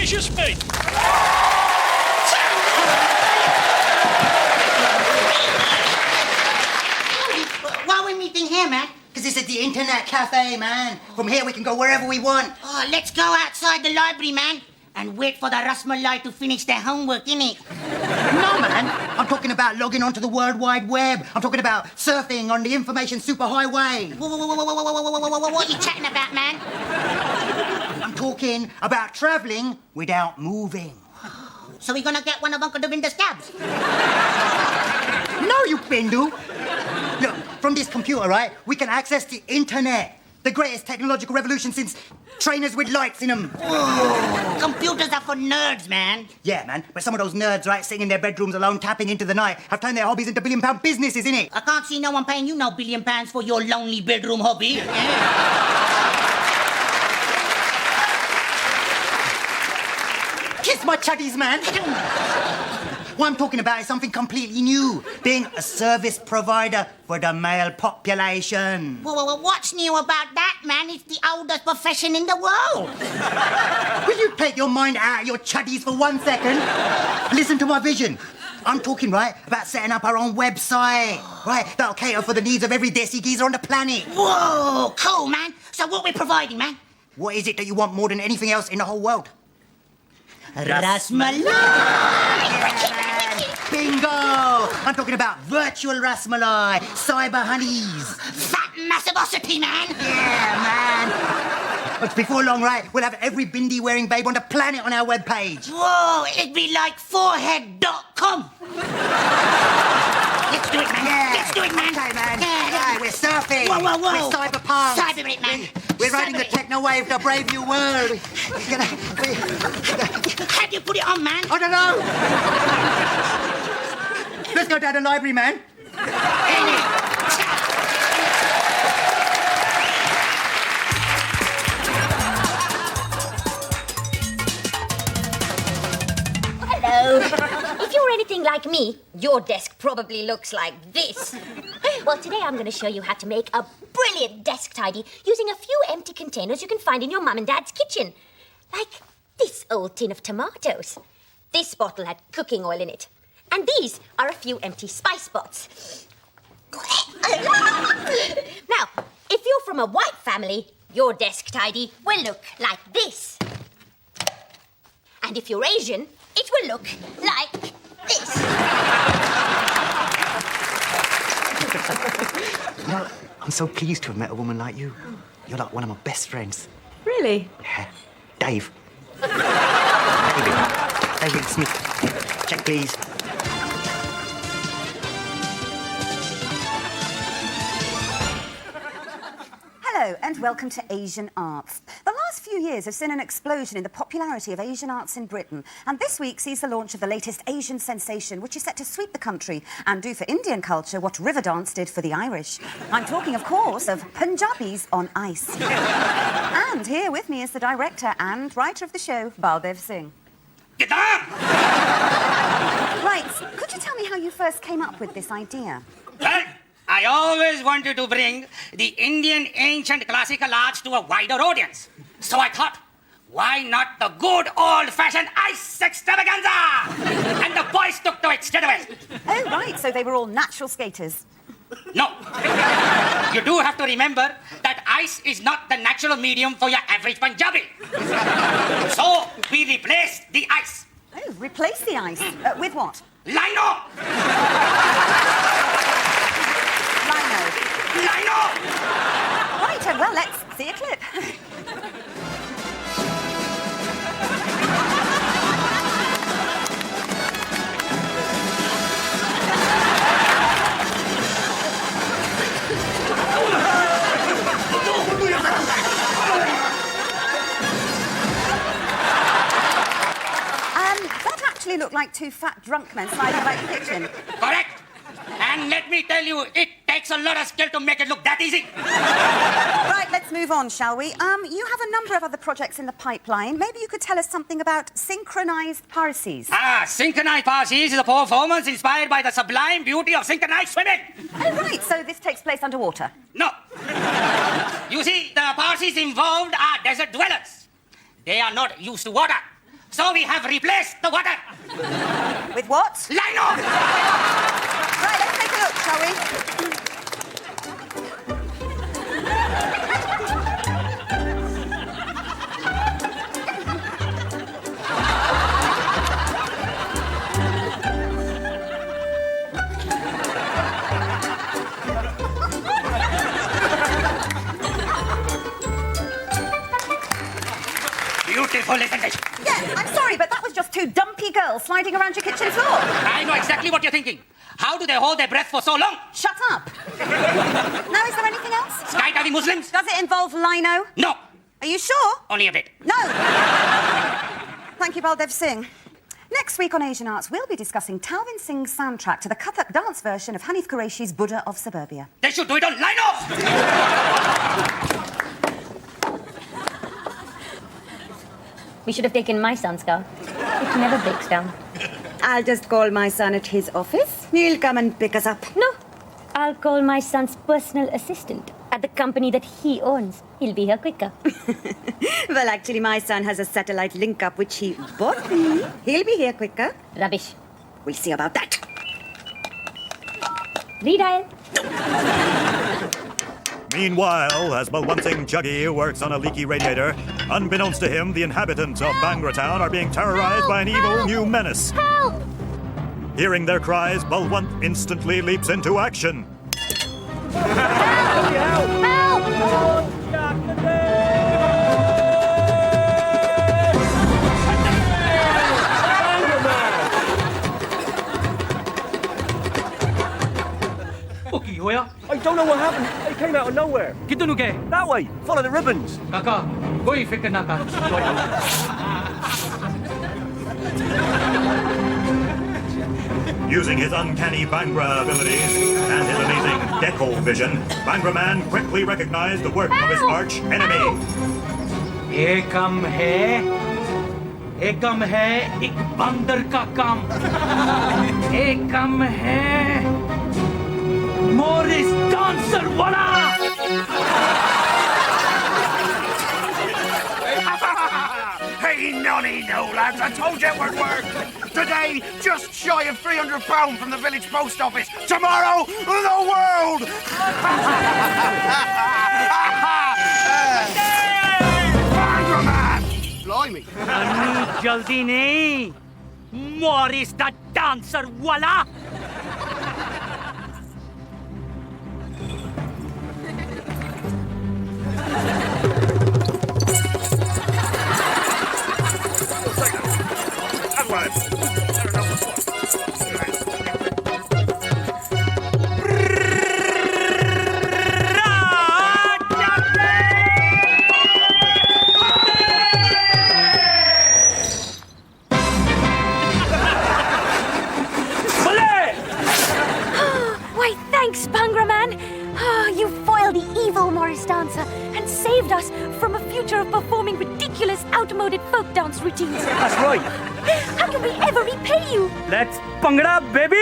delicious meat. Why are we meeting here, man? Because this is the internet cafe, man. From here we can go wherever we want. Oh, let's go outside the library, man. And wait for the Rasmalai to finish their homework, innit? No, man. I'm talking about logging onto the World Wide Web. I'm talking about surfing on the information superhighway. What are you chatting about, man? I'm talking about travelling without moving. So we're gonna get one of Uncle Davinder's cabs? No, you Bindu. Look, from this computer, right, we can access the internet. The greatest technological revolution since trainers with lights in them. Whoa. Computers are for nerds, man. Yeah, man, but some of those nerds, right, sitting in their bedrooms alone, tapping into the night, have turned their hobbies into billion-pound businesses, innit? I can't see no one paying you no £1 billion for your lonely bedroom hobby. Kiss my chuddies, man. What I'm talking about is something completely new. Being a service provider for the male population. Well, what's new about that, man? It's the oldest profession in the world. Will you take your mind out of your chuddies for 1 second? Listen to my vision. I'm talking, right, about setting up our own website, right, that'll cater for the needs of every desi geezer on the planet. Whoa, cool, man. So what we're providing, man? What is it that you want more than anything else in the whole world? Rasmalai! Bingo! I'm talking about virtual Rasmalai, cyber honeys. Fat massivosity, man! Yeah, man. But before long, right, we'll have every bindi-wearing babe on the planet on our webpage. Whoa, it'd be like forehead.com. Let's do it, man. Yeah. Let's do it, man. Okay, man. Yeah. We're surfing. Whoa. We're cyberpunk. Cyber it, man. We're riding the techno wave to brave new world. How do you put it on, man? I don't know. Let's go down to the library, man. Hello. If you're anything like me, your desk probably looks like this. Well, today I'm going to show you how to make a brilliant desk tidy using a few empty containers you can find in your mum and dad's kitchen. Like this old tin of tomatoes. This bottle had cooking oil in it. And these are a few empty spice pots. Now, if you're from a white family, your desk tidy will look like this. And if you're Asian, it will look like this. You know, I'm so pleased to have met a woman like you. You're like one of my best friends. Really? Yeah. Dave. David Smith. Check, please. Hello and welcome to Asian Arts. The last few years have seen an explosion in the popularity of Asian arts in Britain, and this week sees the launch of the latest Asian sensation, which is set to sweep the country and do for Indian culture what Riverdance did for the Irish. I'm talking, of course, of Punjabis on Ice. And here with me is the director and writer of the show, Baldev Singh. Right, could you tell me how you first came up with this idea? Well, I always wanted to bring the Indian ancient classical arts to a wider audience. So I thought, why not the good old-fashioned ice extravaganza? And the boys took to it straight away. Oh, right, so they were all natural skaters. No. You do have to remember that ice is not the natural medium for your average Punjabi. So we replaced the ice. Oh, replace the ice. With what? Lino! Lino! Right, well, let's see a clip. That actually looked like two fat drunk men sliding about the kitchen. Correct. And let me tell you, it takes a lot of skill to make it look that easy. Right, let's move on, shall we? You have a number of other projects in the pipeline. Maybe you could tell us something about synchronized Parsis. Synchronized Parsis is a performance inspired by the sublime beauty of synchronized swimming. Oh, right, so this takes place underwater. No. You see, the Parsis involved are desert dwellers. They are not used to water. So we have replaced the water. With what? Lino! Right, let's take a look, shall we? Beautiful presentation. Yeah, I'm sorry, but that was just two dumpy girls sliding around your kitchen floor. I know exactly what you're thinking. How do they hold their breath for so long? Shut up. Now, is there anything else? Skydiving Muslims? Does it involve lino? No, Are you sure? only a bit. No. Thank you, Baldev Singh. Next week on Asian Arts, we'll be discussing Talvin Singh's soundtrack to the Kathak dance version of Hanif Qureshi's Buddha of Suburbia. They should do it on Lino! We should have taken my son's car. It never breaks down. I'll just call my son at his office. He'll come and pick us up. No, I'll call my son's personal assistant at the company that he owns. He'll be here quicker. Well, actually, my son has a satellite link-up which he bought me. He'll be here quicker. Rubbish. We'll see about that. Redial. Meanwhile, as Balwant Singh Jaggi works on a leaky radiator, unbeknownst to him, the inhabitants of Bangra town are being terrorized by an evil new menace. Help! Hearing their cries, Balwant instantly leaps into action. Help! I don't know what happened. They came out of nowhere. किधर नु गए? That way. Follow the ribbons. काका, कोई फिक्र ना कर. Using his uncanny Bangra abilities and his amazing deco vision, Bangra Man quickly recognized the work of his arch enemy. एकम है एक बंदर का काम. एकम है Morris dancer वाला. Hey, nonny, no, lads. I told you it would work. Today, just shy of £300 from the village post office. Tomorrow, the world. Bangra Man! Blimey. अन्नी जल्दी नहीं. Morris the dancer वाला. Why, thanks, Bangra Man. You foiled the evil Morris dancer and saved us from a future of performing ridiculous, outmoded folk dance routines. That's right. How can we ever repay you? Let's Bhangra, baby!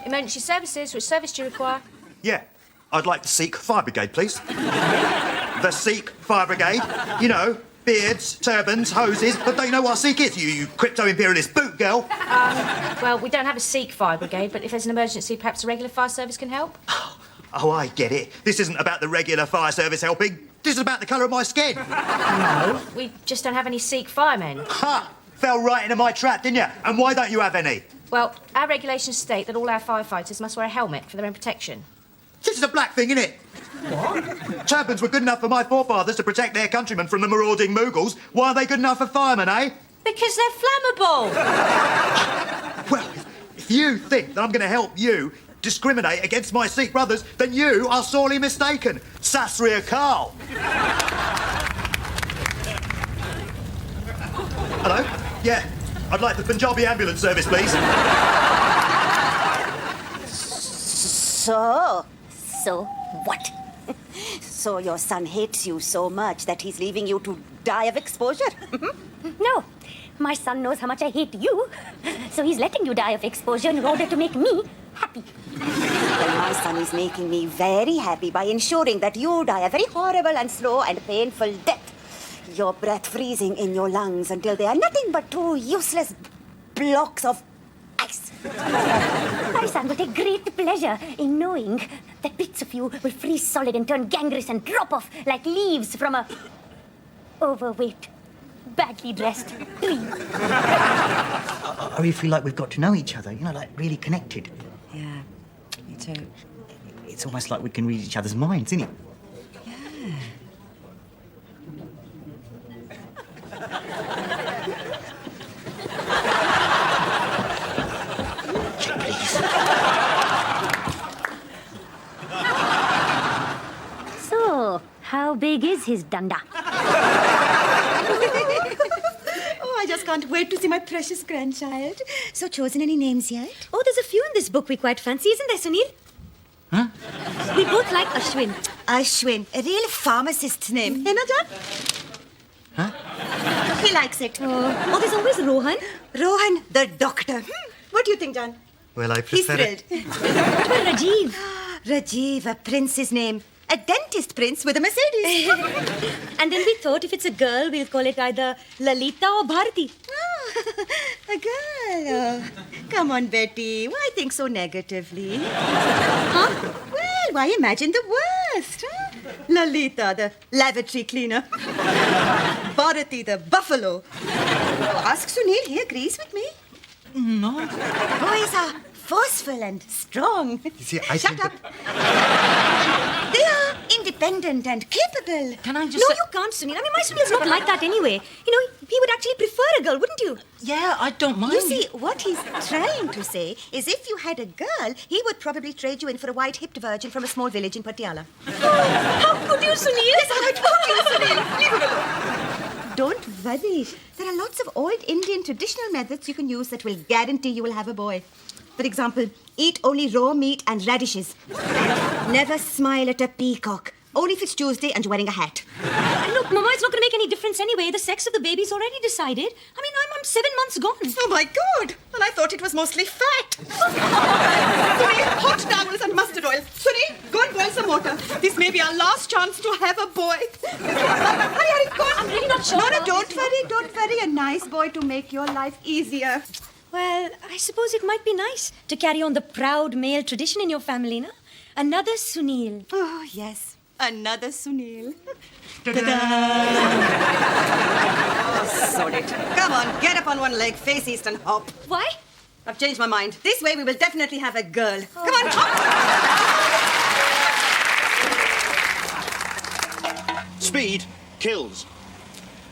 Emergency services, which service do you require? Yeah, I'd like the Sikh Fire Brigade, please. The Sikh Fire Brigade. You know, beards, turbans, hoses. But don't you know what a Sikh is, you crypto-imperialist boot girl? Well, we don't have a Sikh fire brigade, but if there's an emergency, perhaps a regular fire service can help. Oh, I get it. This isn't about the regular fire service helping. This is about the colour of my skin. No, we just don't have any Sikh firemen. Ha! Fell right into my trap, didn't you? And why don't you have any? Well, our regulations state that all our firefighters must wear a helmet for their own protection. This is a black thing, isn't it? What? Turbans were good enough for my forefathers to protect their countrymen from the marauding Mughals. Why are they good enough for firemen, eh? Because they're flammable! Well, if you think that I'm going to help you discriminate against my Sikh brothers, then you are sorely mistaken. Sat Sri Akal. Hello? Yeah, I'd like the Punjabi ambulance service, please. So what? So your son hates you so much that he's leaving you to die of exposure? No, My son knows how much I hate you, so he's letting you die of exposure in order to make me happy. Well, my son is making me very happy by ensuring that you die a very horrible and slow and painful death. Your breath freezing in your lungs until they are nothing but two useless blocks of ice. My son will take great pleasure in knowing that bits of you will freeze solid and turn gangrenous and drop off like leaves from a overweight, badly dressed tree. I really feel like we've got to know each other, like really connected. Yeah, me too. It's almost like we can read each other's minds, isn't it? Yeah. Check, please. So, how big is his dunda? Oh, I just can't wait to see my precious grandchild. So, chosen any names yet? Oh, there's a few in this book we quite fancy, isn't there, Sunil? Huh? We both like Ashwin. Ashwin, a real pharmacist's name. Hey, Najan? Huh? He likes it. Oh, there's always Rohan. Rohan, the doctor. What do you think, John? Well, I He's prefer thrilled. What about Rajiv? Rajiv, a prince's name. A dentist prince with a Mercedes. And then we thought if it's a girl, we'll call it either Lalita or Bharati. Oh, a girl. Oh, come on, Betty. Why think so negatively? Huh? Well, why imagine the worst? Huh? Lalita, the lavatory cleaner. Bharati, the buffalo. Oh, ask Sunil. He agrees with me. No. Boys are forceful and strong. You see, I Shut think up. They are independent and capable. Can I just No, say... you can't, Sunil. I mean, my Sunil's not like that anyway. He would actually prefer a girl, wouldn't you? Yeah, I don't mind. You see, what he's trying to say is if you had a girl, he would probably trade you in for a white-hipped virgin from a small village in Patiala. How could you, Sunil? Yes, I told you, Sunil. Leave it alone. Don't worry. There are lots of old Indian traditional methods you can use that will guarantee you will have a boy. For example, eat only raw meat and radishes. Never smile at a peacock. Only if it's Tuesday and you're wearing a hat. Look, Mama, it's not going to make any difference anyway. The sex of the baby's already decided. I mean, I'm 7 months gone. Oh, my God. And I thought it was mostly fat. Sunil, hot towels and mustard oil. Sunil, go and boil some water. This may be our last chance to have a boy. Hurry, go on. I'm really not sure. No, don't worry. A nice boy to make your life easier. Well, I suppose it might be nice to carry on the proud male tradition in your family, no? Another Sunil. Oh, yes. Another Sunil. Sod it. Come on, get up on one leg, face east and hop. Why? I've changed my mind. This way we will definitely have a girl. Come on, hop. Speed kills.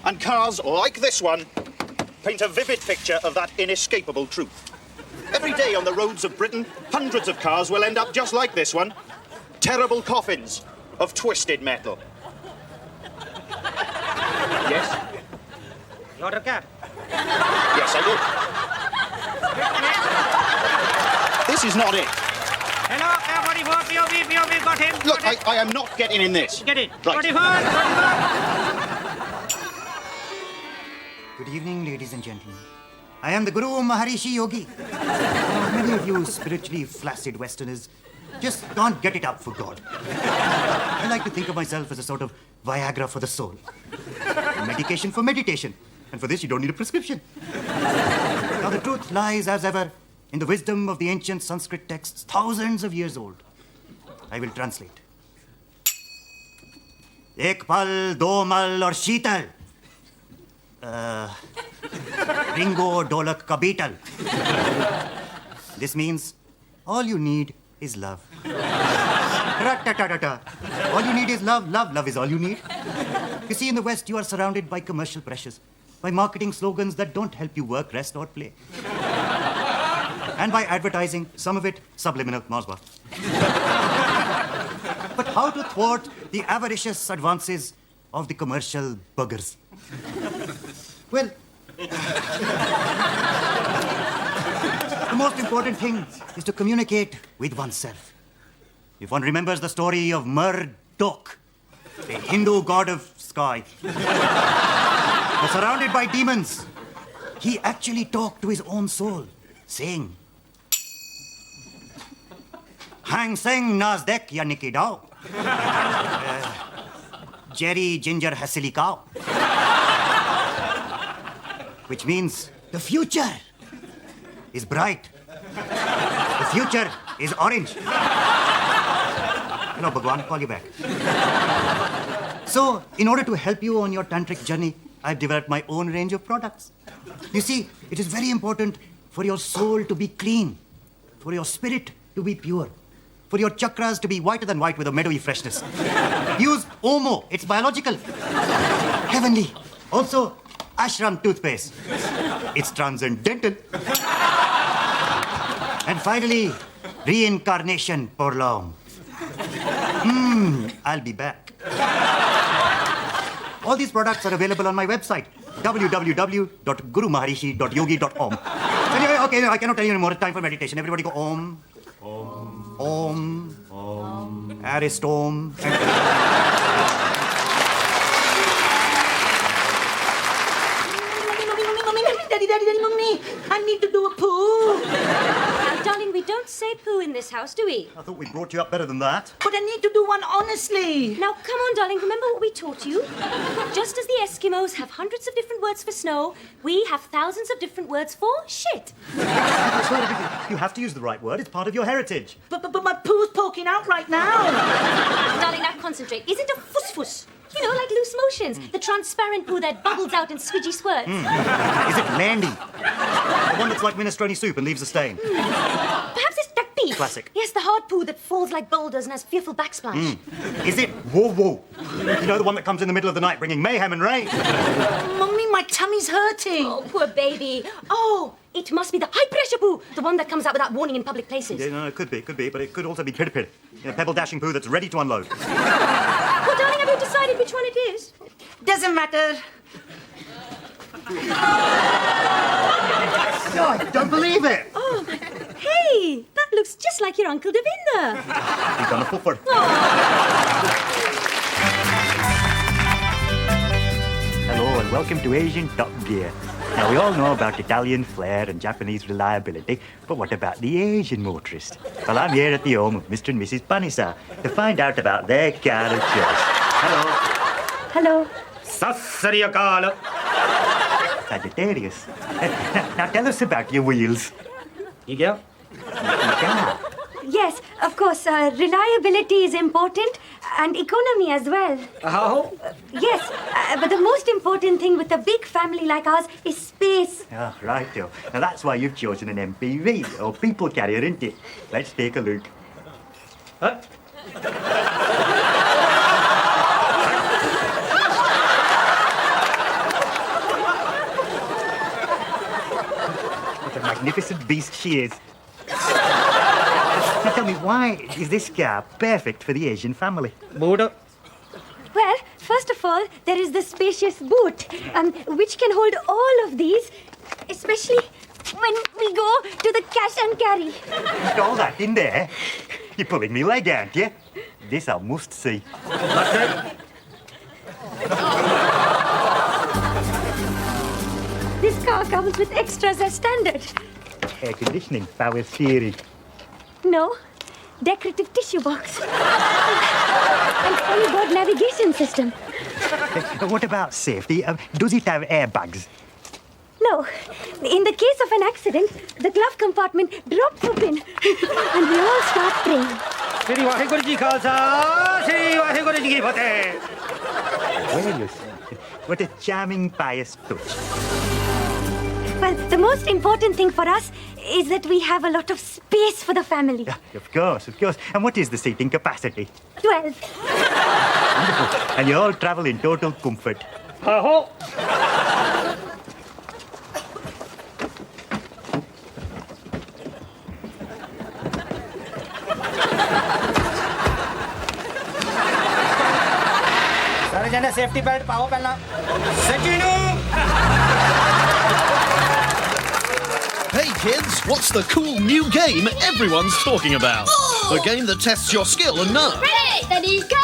And cars like this one paint a vivid picture of that inescapable truth. Every day on the roads of Britain, hundreds of cars will end up just like this one. Terrible coffins of twisted metal. Yes? You order a cab? Yes, I do. This is not it. Hello, cab 44, POV, got him. Look, I am not getting in this. Get it. Right. 44. Good evening, ladies and gentlemen. I am the Guru Maharishi Yogi. Many of you spiritually flaccid Westerners just can't get it up for God. I like to think of myself as a sort of Viagra for the soul. Medication for meditation. And for this, you don't need a prescription. Now, the truth lies, as ever, in the wisdom of the ancient Sanskrit texts, thousands of years old. I will translate. Ek pal, do mal, or sheetal. Ringo Dolak Kabital. This means all you need is love. Ra-ta-ta-ta-ta. All you need is love. Love is all you need. You see, in the West, you are surrounded by commercial pressures, by marketing slogans that don't help you work, rest, or play. And by advertising, some of it subliminal, Mausba. But how to thwart the avaricious advances of the commercial buggers? Well, the most important thing is to communicate with oneself. If one remembers the story of Marduk, the Hindu god of sky, was surrounded by demons he actually talked to his own soul, saying, Hang Seng Nasdaq Yaniki Dao. Jerry Ginger Hassily Cow. Which means the future is bright. The future is orange. Hello, Bhagwan, call you back. So, in order to help you on your tantric journey, I've developed my own range of products. You see, it is very important for your soul to be clean, for your spirit to be pure, for your chakras to be whiter than white with a meadowy freshness. Use Omo, it's biological. Heavenly. Also, Ashram toothpaste. It's transcendental. And finally, reincarnation pour l'homme. I'll be back. All these products are available on my website, www.gurumaharishi.yogi.om. Anyway, okay, I cannot tell you anymore. It's time for meditation. Everybody go Om. Om. Om. Om. Aristom. Daddy, Mummy, I need to do a poo. Now, darling, we don't say poo in this house, do we? I thought we brought you up better than that. But I need to do one honestly. Now, come on, darling, remember what we taught you? Just as the Eskimos have hundreds of different words for snow, we have thousands of different words for shit. You have to use the right word. It's part of your heritage. But my poo's poking out right now. Darling, now concentrate. Is it a fuss-fuss? You know, like loose motions. The transparent poo that bubbles out in squidgy squirts. Is it Landy? The one that's like minestrone soup and leaves a stain. Perhaps it's duckpee. Classic. Yes, the hard poo that falls like boulders and has fearful backsplash. Is it Whoa Whoa? You know, the one that comes in the middle of the night bringing mayhem and rain? Mummy, my tummy's hurting. Oh, poor baby. Oh, it must be the high-pressure poo, the one that comes out without warning in public places. Yeah, no, it could be, but it could also be pitter-pitter. Pebble-dashing poo that's ready to unload. Well, darling, have you decided which one it is? Doesn't matter. No, I don't believe it. Oh, hey, that looks just like your Uncle Devinder. He's on a puffer. Hello and welcome to Asian Top Gear. Now, we all know about Italian flair and Japanese reliability, but what about the Asian motorist? Well, I'm here at the home of Mr. and Mrs. Panisa to find out about their car of choice. Hello. Hello. Sassariyakala. Sagittarius. Now, tell us about your wheels. You go. Yeah. Yes, of course, reliability is important and economy as well. How? Yes, but the most important thing with a big family like ours is space. Ah, right, Joe. Now, that's why you've chosen an MPV, or people carrier, isn't it? Let's take a look. Huh? What a magnificent beast she is. Now tell me, why is this car perfect for the Asian family? Border. Well, first of all, there is the spacious boot, which can hold all of these, especially when we go to the cash and carry. You got all that in there? You're pulling me leg, aren't you? This I must see. This car comes with extras as standard. Air conditioning, power steering. No, decorative tissue box. And fully board navigation system. What about safety? Does it have airbags? No, in the case of an accident, the glove compartment drops open and we all start praying. Sri Vaheguru Ji Khalsa, Sri Vaheguru Ji Ki Fateh. Well, what a charming, pious touch. Well, the most important thing for us is that we have a lot of space for the family. Yeah, of course, of course. And what is the seating capacity? 12. Wonderful. And you all travel in total comfort. Ho. सारे जने safety belt पाओ पहना Hey kids, what's the cool new game everyone's talking about? Oh. A game that tests your skill and nerve. Ready, steady, go!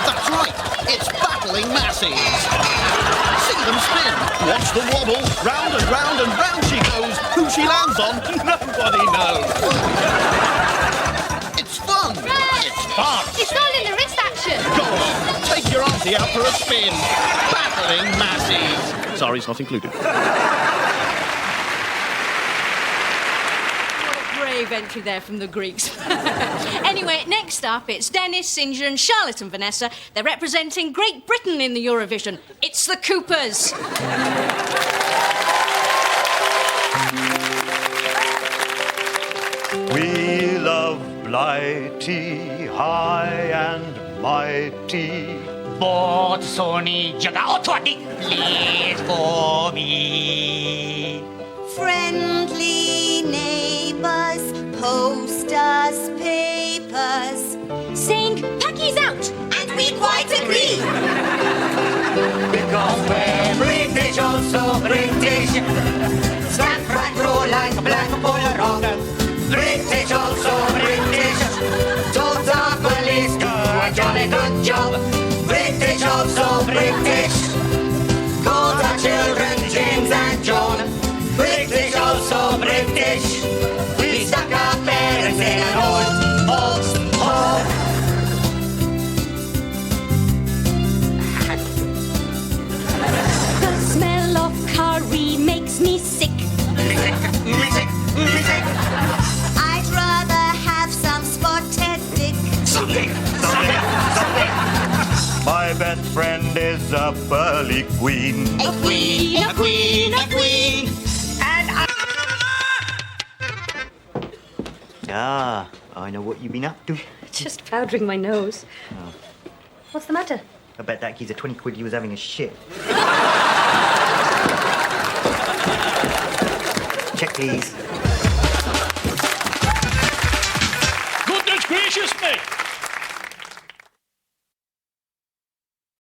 That's right, it's Battling Masses. See make them spin. Watch the wobble. Round and round and round she goes. Who she lands on, nobody knows. It's fun. It's fun. It's all in the wrist action. Go on, take your auntie out for a spin. Battling Massies. Sorry, it's not included. Brave entry there from the Greeks. Anyway, next up, it's Dennis, Singer and Charlotte and Vanessa. They're representing Great Britain in the Eurovision. It's the Coopers. We love Blighty, high and mighty. Both Sony Jaga Authority, please for me. Friendly neighbours, post us papers. Saying Packy's out. And we quite agree. Because we're British, also British. Stand front row like a black Polaroid. British, also British. Total police do a jolly good job. British, also British. Call the children James and John. British, also British. We stuck our parents in an old folks home. The smell of curry makes me sick. Music. I'd rather have some spotted dick. Something. My best friend is a burly queen. A queen. And Ah, I know what you've been up to. Just powdering my nose. What's the matter? I bet that key's a 20 quid he was having a shit. Check, please.